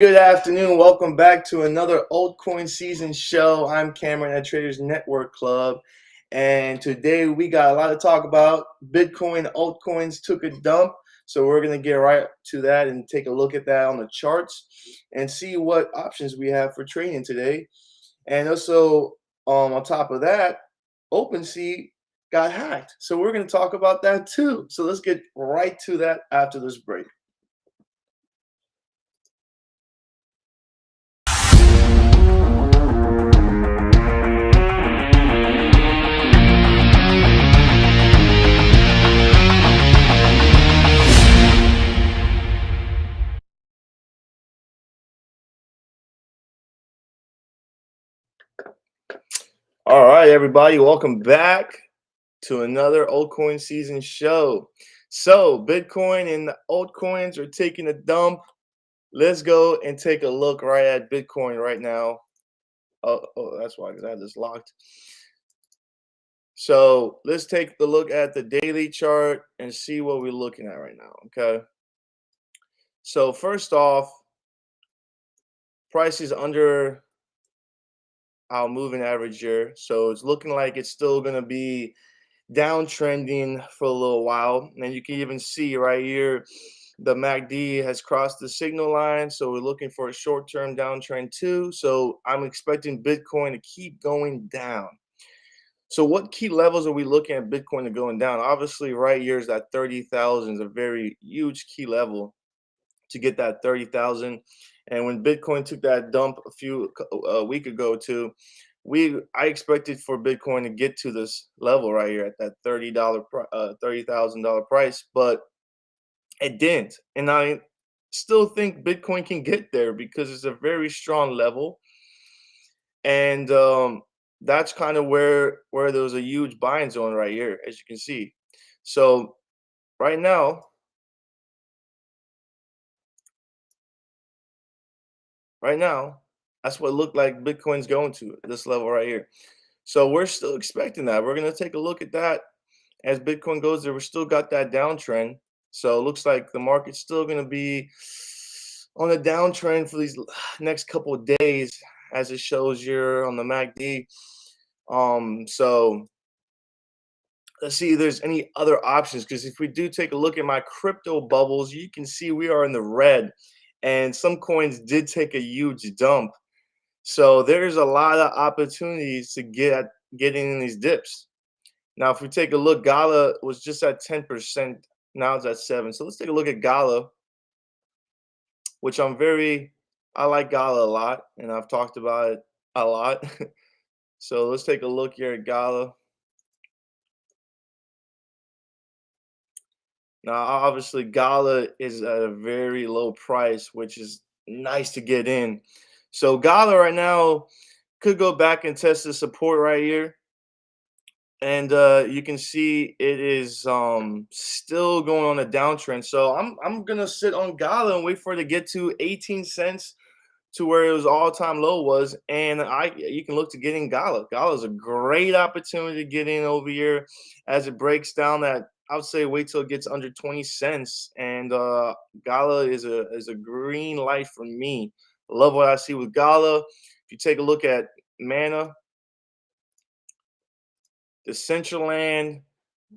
Good afternoon. Welcome back to another altcoin season show. I'm Cameron at Traders Network Club, and today we got a lot to talk about. Bitcoin altcoins took a dump, so we're going to get right to that and take a look at that on the charts and see what options we have for trading today. And also, on top of that, Opensea got hacked, so we're going to talk about that too. So let's get right to that after this break. All right, everybody, welcome back to another altcoin season show. So, Bitcoin and the altcoins are taking a dump. Let's go and take a look right at Bitcoin right now. Oh, that's why, because I had this locked. So, let's take a look at the daily chart and see what we're looking at right now. Okay. So, first off, price is under our moving average here. So, it's looking like it's still going to be downtrending for a little while, and you can even see right here the MACD has crossed the signal line, so we're looking for a short-term downtrend too. So I'm expecting Bitcoin to keep going down. So what key levels are we looking at Bitcoin to going down? Obviously right here is that 30,000 is a very huge key level to get that 30,000. And when Bitcoin took that dump a week ago too, I expected for Bitcoin to get to this level right here at that $30,000 price, but it didn't. And I still think Bitcoin can get there because it's a very strong level, and that's kind of where there was a huge buying zone right here, as you can see. So right now, right now, that's what it looked like Bitcoin's going to this level right here. So we're still expecting that. We're going to take a look at that as Bitcoin goes there. We still got that downtrend. So it looks like the market's still going to be on a downtrend for these next couple of days, as it shows here on the MACD. So let's see if there's any other options, because if we do take a look at my crypto bubbles, you can see we are in the red, and some coins did take a huge dump. So there's a lot of opportunities to get in these dips. Now, if we take a look, Gala was just at 10%. Now it's at 7. So let's take a look at Gala, which I like Gala a lot, and I've talked about it a lot. So let's take a look here at Gala. Now, obviously, Gala is at a very low price, which is nice to get in. So Gala right now could go back and test the support right here. And you can see it is still going on a downtrend. So I'm gonna sit on Gala and wait for it to get to 18 cents to where it was all-time low was, and you can look to get in Gala. Gala is a great opportunity to get in over here as it breaks down that. I would say wait till it gets under 20 cents, and Gala is a green light for me. Love what I see with Gala. If you take a look at Mana, the Central Land.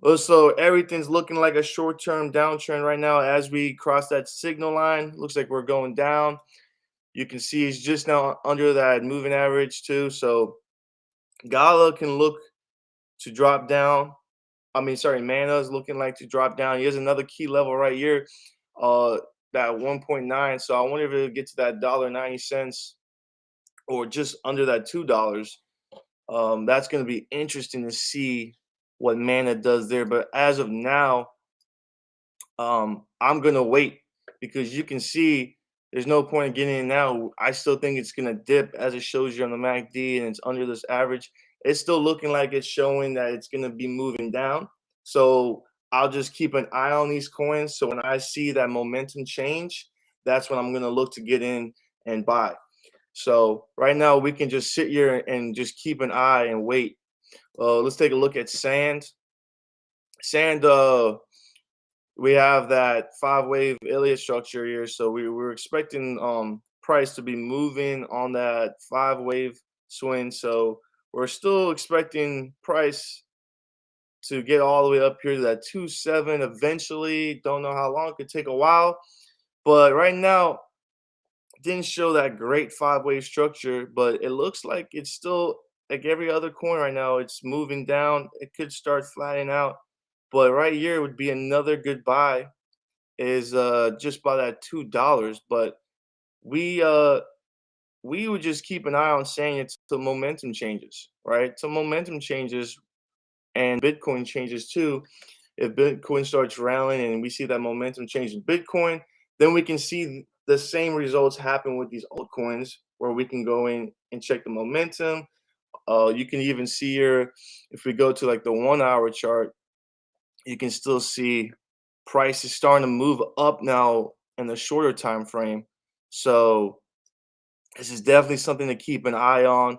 Also, everything's looking like a short-term downtrend right now as we cross that signal line. Looks like we're going down. You can see it's just now under that moving average too. So Gala can look to drop down. Mana is looking like to drop down. Here's another key level right here, that 1.9. So I wonder if it'll get to that $1.90 or just under that $2. That's going to be interesting to see what Mana does there. But as of now, I'm going to wait, because you can see there's no point in getting in now. I still think it's going to dip as it shows you on the MACD, and it's under this average. It's still looking like it's showing that it's going to be moving down. So I'll just keep an eye on these coins. So when I see that momentum change, that's when I'm going to look to get in and buy. So right now we can just sit here and just keep an eye and wait. Let's take a look at Sand. Sand, we have that 5-wave Elliott structure here. So we were expecting price to be moving on that 5 wave swing. So we're still expecting price to get all the way up here to that 2.7 eventually. Don't know how long, it could take a while. But right now, didn't show that great 5 wave structure, but it looks like it's still like every other coin right now. It's moving down. It could start flattening out. But right here would be another good buy is just by that $2. But we uh we would just keep an eye on saying it's the momentum changes, right? So momentum changes and Bitcoin changes too. If Bitcoin starts rallying and we see that momentum change in Bitcoin, then we can see the same results happen with these altcoins where we can go in and check the momentum. You can even see here, if we go to like the 1 hour chart, you can still see price is starting to move up now in the shorter time frame. So this is definitely something to keep an eye on,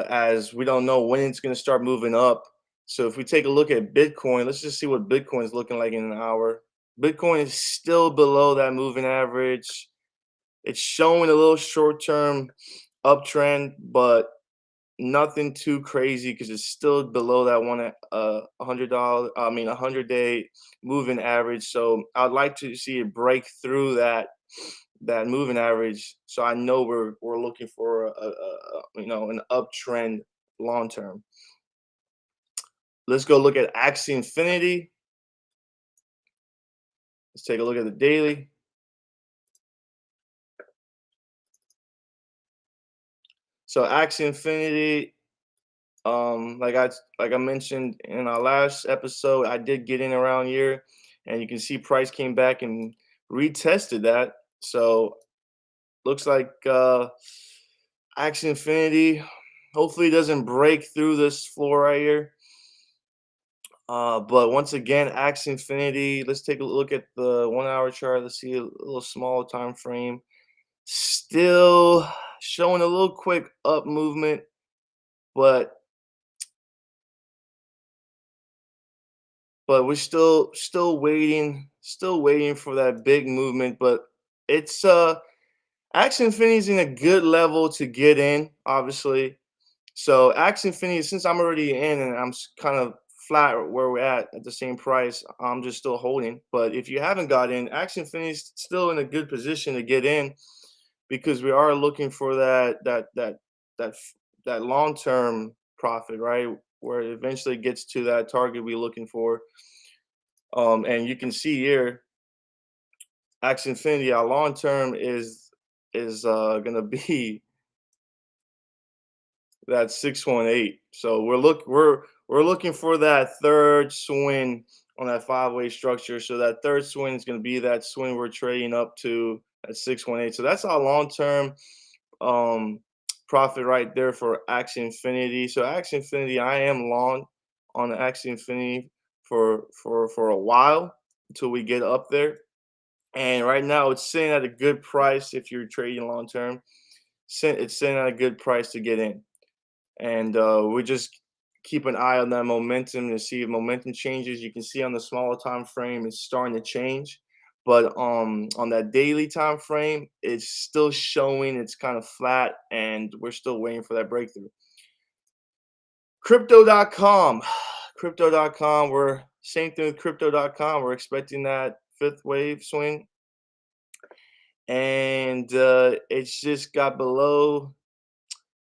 as we don't know when it's going to start moving up. So if we take a look at Bitcoin, let's just see what Bitcoin is looking like in an hour. Bitcoin is still below that moving average. It's showing a little short-term uptrend, but nothing too crazy because it's still below that $100, 100-day moving average. So I'd like to see it break through that moving average. So I know we're looking for an uptrend long term. Let's go look at Axie Infinity. Let's take a look at the daily. So Axie Infinity, like I mentioned in our last episode, I did get in around here, and you can see price came back and retested that. So looks like Axie Infinity hopefully doesn't break through this floor right here. But once again, Axie Infinity, let's take a look at the 1 hour chart. Let's see a little small time frame. Still showing a little quick up movement, but we're still waiting for that big movement. But it's Axie Infinity's in a good level to get in, obviously. So Axie Infinity, since I'm already in and I'm kind of flat where we're at the same price, I'm just still holding. But if you haven't got in, Axie Infinity is still in a good position to get in because we are looking for that that long-term profit, right? Where it eventually gets to that target we're looking for. And you can see here, Axie Infinity, our long term is gonna be that 618. So we're looking for that third swing on that 5 wave structure. So that third swing is going to be that swing we're trading up to at 618. So that's our long term um, profit right there for Axie Infinity. So Axie Infinity, I am long on the Axie Infinity for a while until we get up there. And right now it's sitting at a good price if you're trading long term. It's sitting at a good price to get in. And we just keep an eye on that momentum to see if momentum changes. You can see on the smaller time frame it's starting to change, but on that daily time frame it's still showing it's kind of flat, and we're still waiting for that breakthrough. Crypto.com, crypto.com. We're same thing with crypto.com. We're expecting that 5th wave swing, and it's just got below.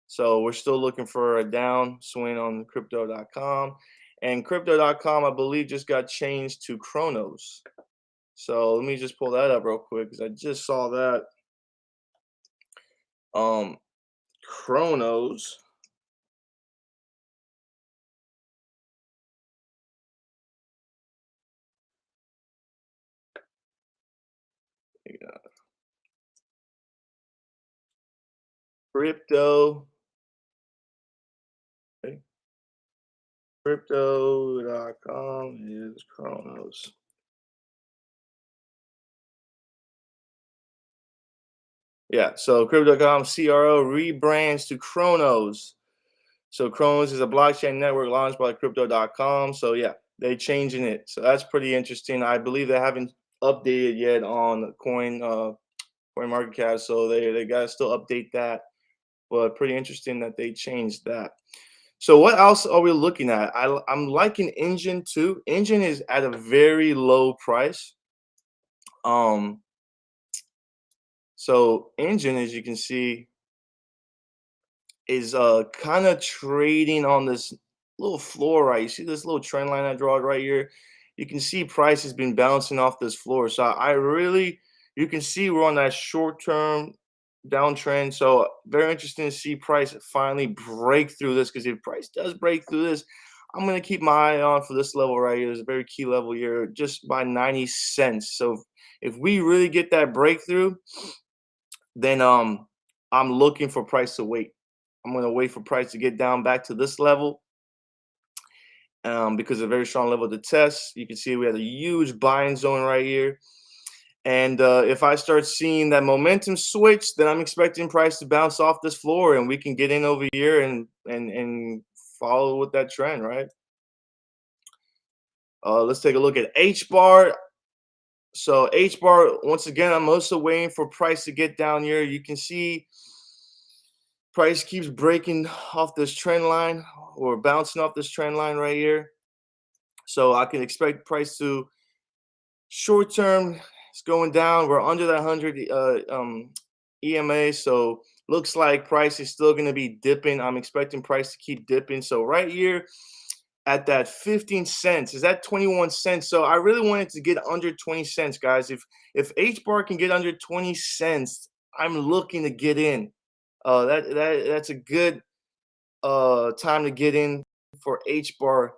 So we're still looking for a down swing on crypto.com. And crypto.com, I believe, just got changed to Chronos. So let me just pull that up real quick because I just saw that. Chronos. Yeah. Crypto. Okay. Crypto.com is Chronos. Yeah, so crypto.com CRO rebrands to Chronos. So Chronos is a blockchain network launched by crypto.com. So yeah, they changing it. So that's pretty interesting. I believe they haven't updated yet on coin coin market cap. So they gotta still update that. But pretty interesting that they changed that. So what else are we looking at? I'm liking Engine too. Engine is at a very low price. Um, so Engine, as you can see, is kind of trading on this little floor, right? You see this little trend line I draw right here? You can see price has been bouncing off this floor. So I really, you can see we're on that short-term downtrend. So very interesting to see price finally break through this, because if price does break through this, I'm going to keep my eye on for this level right here. It's a very key level here, just by 90 cents. So if we really get that breakthrough, then I'm looking for price to wait. I'm going to wait for price to get down back to this level, because a very strong level to test. You can see we had a huge buying zone right here. And if I start seeing that momentum switch, then I'm expecting price to bounce off this floor, and we can get in over here and follow with that trend, right? Let's take a look at H bar. So H bar, once again, I'm also waiting for price to get down here. You can see price keeps breaking off this trend line, or bouncing off this trend line right here. So I can expect price to, short term, it's going down. We're under that 100 EMA. So looks like price is still going to be dipping. I'm expecting price to keep dipping. So right here at that 15 cents, is that 21 cents? So I really wanted to get under 20 cents, guys. If H bar can get under 20 cents, I'm looking to get in. That's a good time to get in for H bar.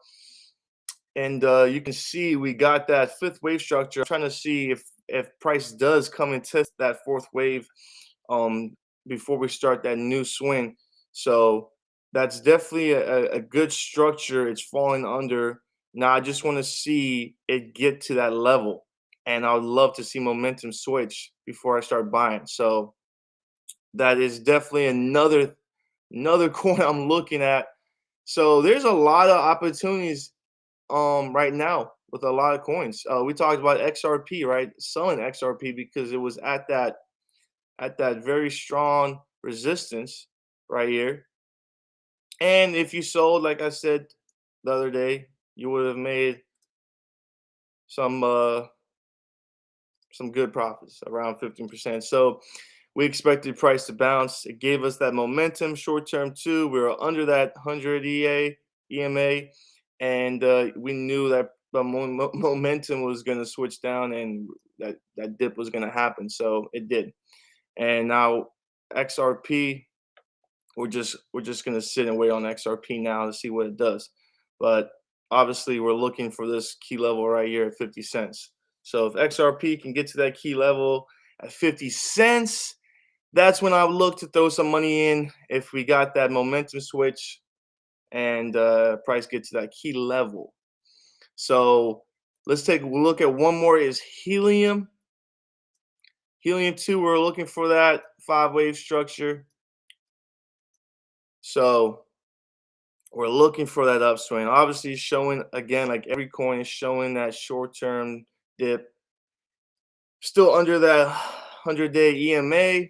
And you can see we got that fifth wave structure. I'm trying to see if price does come and test that fourth wave before we start that new swing. So that's definitely a good structure. It's falling under. Now I just want to see it get to that level, and I would love to see momentum switch before I start buying. So that is definitely another coin I'm looking at. So there's a lot of opportunities right now with a lot of coins. We talked about XRP, right? Selling XRP because it was at that very strong resistance right here. And if you sold, like I said the other day, you would have made some good profits, around 15%. So we expected price to bounce. It gave us that momentum short term too. We were under that 100 EMA, and we knew that the momentum was going to switch down, and that dip was going to happen. So it did. And now XRP, we're just going to sit and wait on XRP now to see what it does. But obviously, we're looking for this key level right here at 50 cents. So if XRP can get to that key level at 50 cents, that's when I would look to throw some money in if we got that momentum switch and price get to that key level. So let's take a look at one more, is helium. Helium 2, we're looking for that 5-wave structure. So we're looking for that upswing. Obviously showing, again, like every coin is showing that short-term dip. Still under that 100-day EMA.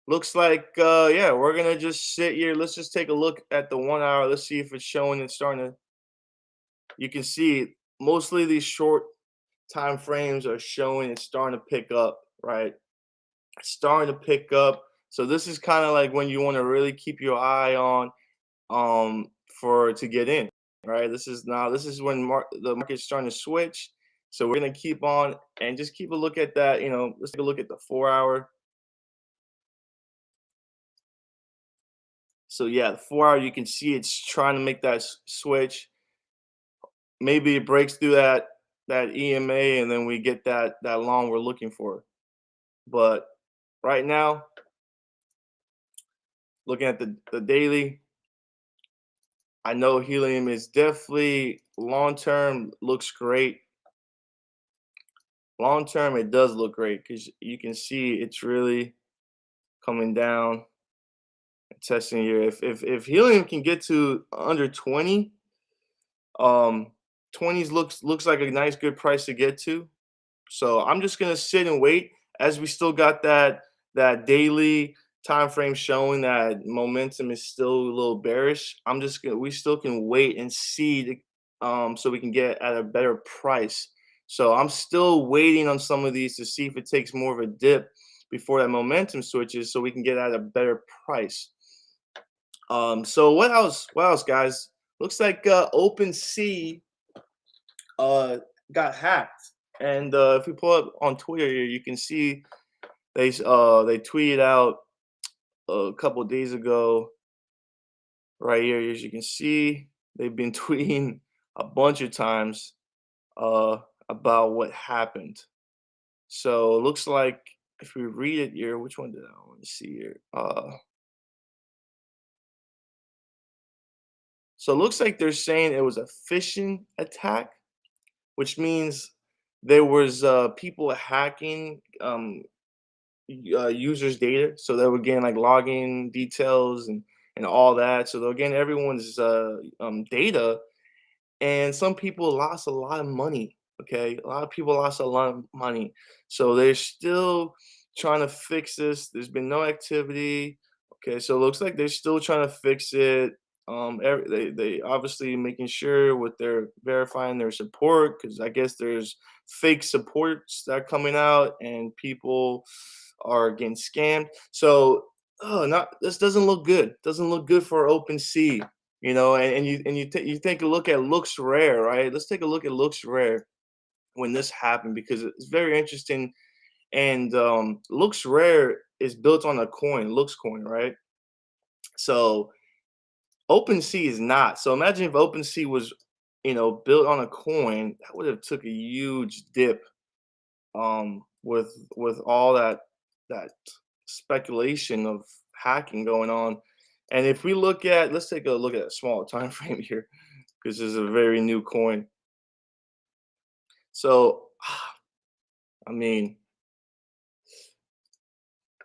Looks like, yeah, we're going to just sit here. Let's just take a look at the 1 hour. Let's see if it's showing it's starting to, you can see mostly these short time frames are showing it's starting to pick up, right? It's starting to pick up. So this is kind of like when you want to really keep your eye on for to get in, right? This is when the market's starting to switch. So we're going to keep on and just keep a look at that. Let's take a look at the 4 hour. So yeah, the 4 hour, you can see it's trying to make that switch. Maybe it breaks through that EMA, and then we get that long we're looking for. But right now, looking at the daily, I know helium is definitely long term looks great. Long term, it does look great because you can see it's really coming down and testing here. If helium can get to under 20, 20s looks like a nice good price to get to. So I'm just gonna sit and wait. as we still got that daily time frame showing that momentum is still a little bearish, I'm just gonna we still can wait and see so we can get at a better price. So I'm still waiting on some of these to see if it takes more of a dip before that momentum switches so we can get at a better price. So what else? What else, guys? Looks like OpenSea got hacked, and if we pull up on Twitter here, you can see they tweeted out a couple days ago right here. As you can see, they've been tweeting a bunch of times uh, about what happened. So it looks like if we read it here, which one did I want to see here? So it looks like they're saying it was a phishing attack, which means there was people hacking users' data, so they were getting like login details and all that. So they're getting everyone's data, and some people lost a lot of money. Okay, a lot of people lost a lot of money, so they're still trying to fix this. There's been no activity. Okay, so it looks like they're still trying to fix it. They obviously making sure with their verifying their support, because I guess there's fake supports that are coming out and people are getting scammed. So not this doesn't look good. Doesn't look good for OpenSea. You know, and you take a look at Looks Rare, right? Let's take a look at Looks Rare when this happened, because it's very interesting. And Looks Rare is built on a coin, Looks coin, right? So OpenSea is not. So imagine if OpenSea was, built on a coin, that would have took a huge dip with all that speculation of hacking going on. And if we look at, let's take a look at a smaller time frame here, because this is a very new coin. So I mean,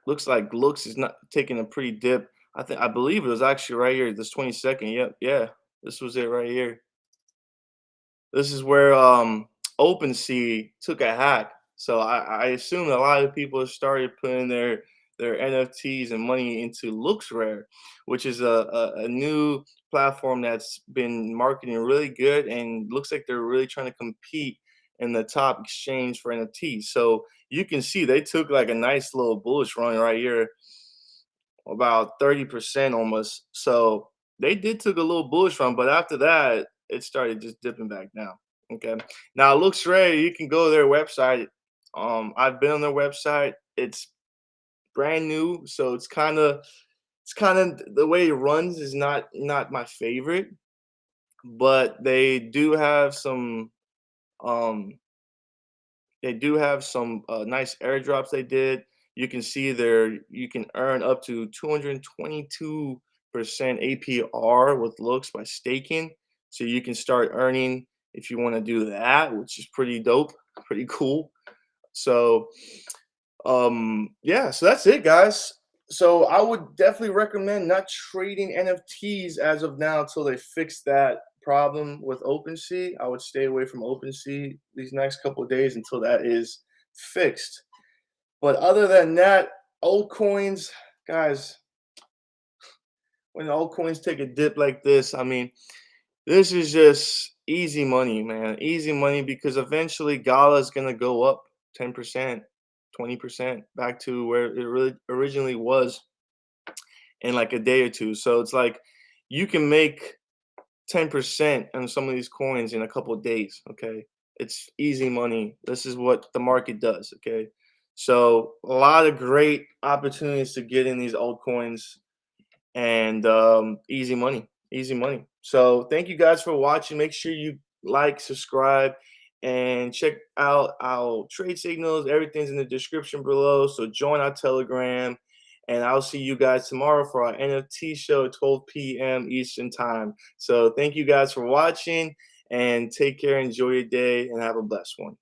looks like Looks is not taking a pretty dip. I believe it was actually right here, this 22nd. Yep, yeah, this was it right here. This is where OpenSea took a hack. So I assume a lot of people have started putting their NFTs and money into Looks Rare, which is a new platform that's been marketing really good, and looks like they're really trying to compete in the top exchange for NFTs. So you can see they took like a nice little bullish run right here, about 30% almost. So they did took a little bullish run, but after that, it started just dipping back down. Okay. Now it looks ready. You can go to their website. I've been on their website. It's brand new, so it's kind of the way it runs is not my favorite, but um they do have some nice airdrops they did. You can see there you can earn up to 222% APR with Looks by staking. So you can start earning if you want to do that, which is pretty dope, pretty cool. So yeah, so that's it, guys. So I would definitely recommend not trading NFTs as of now until they fix that problem with OpenSea. I would stay away from OpenSea these next couple of days until that is fixed. But other than that, altcoins, guys, when altcoins take a dip like this, I mean, this is just easy money, man. Easy money, because eventually Gala is gonna go up 10%, 20% back to where it really originally was in like a day or two. So it's like you can make 10% on some of these coins in a couple of days. Okay. It's easy money. This is what the market does. Okay. So a lot of great opportunities to get in these altcoins, and easy money, easy money. So thank you guys for watching. Make sure you like, subscribe, and check out our trade signals. Everything's in the description below, so join our Telegram, and I'll see you guys tomorrow for our NFT show at 12 p.m. Eastern time. So thank you guys for watching, and take care, enjoy your day, and have a blessed one.